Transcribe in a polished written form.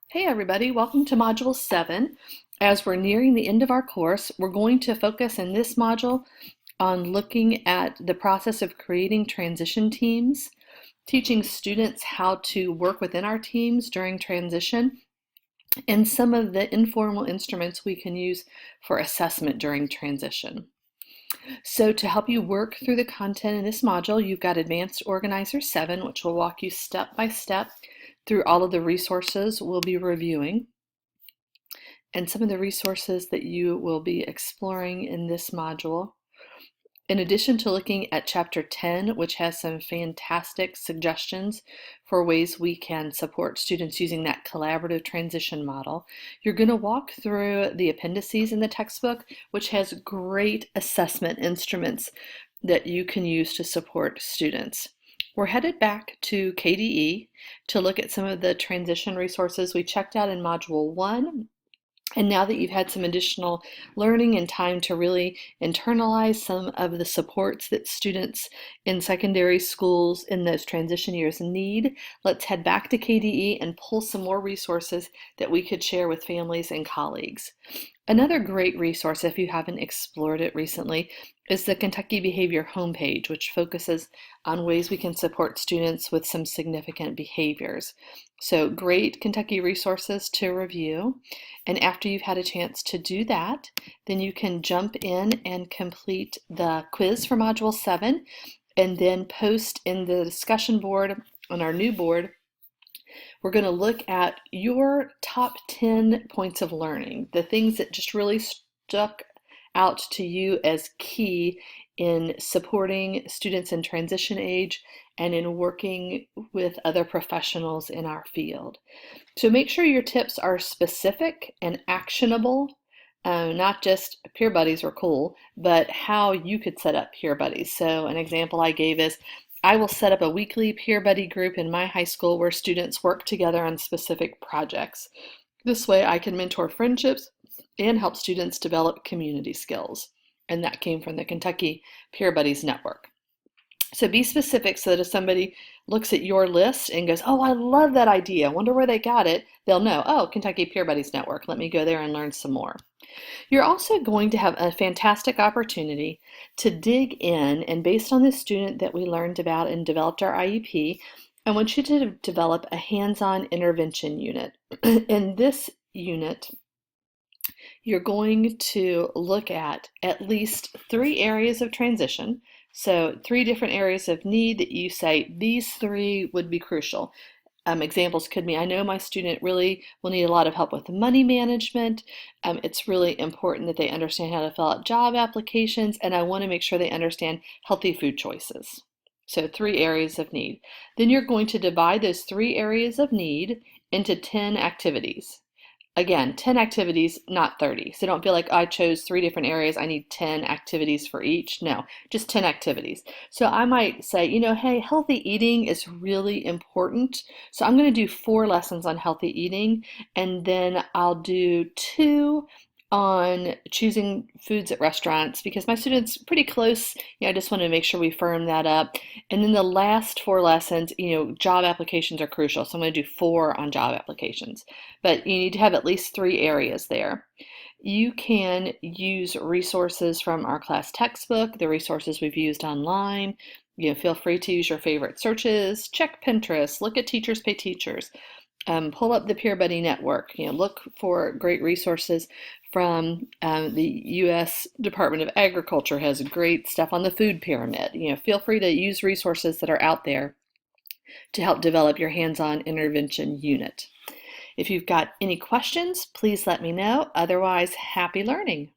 Hey everybody, welcome to Module 7. As we're nearing the end of our course, we're going to focus in this module on looking at the process of creating transition teams, teaching students how to work within our teams during transition, and some of the informal instruments we can use for assessment during transition. So to help you work through the content in this module, you've got Advanced Organizer 7, which will walk you step by step through all of the resources we'll be reviewing. And some of the resources that you will be exploring in this module. In addition to looking at Chapter 10, which has some fantastic suggestions for ways we can support students using that collaborative transition model, you're going to walk through the appendices in the textbook, which has great assessment instruments that you can use to support students. We're headed back to KDE to look at some of the transition resources we checked out in Module 1. And now that you've had some additional learning and time to really internalize some of the supports that students in secondary schools in those transition years need, let's head back to KDE and pull some more resources that we could share with families and colleagues. Another great resource, if you haven't explored it recently, is the Kentucky Behavior homepage, which focuses on ways we can support students with some significant behaviors. So great Kentucky resources to review. And after you've had a chance to do that, then you can jump in and complete the quiz for Module 7 and then post in the discussion board on our new board. We're going to look at your top 10 points of learning, the things that just really stuck out to you as key in supporting students in transition age and in working with other professionals in our field. So make sure your tips are specific and actionable, not just peer buddies are cool, but how you could set up peer buddies. So an example I gave is, I will set up a weekly peer buddy group in my high school where students work together on specific projects. This way I can mentor friendships and help students develop community skills. And that came from the Kentucky Peer Buddies Network. So be specific so that if somebody looks at your list and goes, oh, I love that idea, wonder where they got it, they'll know, oh, Kentucky Peer Buddies Network, let me go there and learn some more. You're also going to have a fantastic opportunity to dig in, and based on the student that we learned about and developed our IEP, I want you to develop a hands-on intervention unit. In this unit, you're going to look at least 3 areas of transition. So 3 different areas of need that you say, these 3 would be crucial. Examples could be, I know my student really will need a lot of help with money management. It's really important that they understand how to fill out job applications, and I want to make sure they understand healthy food choices. So 3 areas of need. Then you're going to divide those 3 areas of need into 10 activities. Again, 10 activities, not 30. So don't feel like I chose 3 different areas, I need 10 activities for each. No, just 10 activities. So I might say, hey, healthy eating is really important. So I'm going to do 4 lessons on healthy eating, and then I'll do 2 on choosing foods at restaurants because my students pretty close. I just want to make sure we firm that up. And then the last 4 lessons, job applications are crucial. So I'm going to do 4 on job applications. But you need to have at least 3 areas there. You can use resources from our class textbook, the resources we've used online. Feel free to use your favorite searches, check Pinterest, look at Teachers Pay Teachers. Pull up the Peer Buddy Network. Look for great resources from the U.S. Department of Agriculture has great stuff on the food pyramid. Feel free to use resources that are out there to help develop your hands-on intervention unit. If you've got any questions, please let me know. Otherwise, happy learning.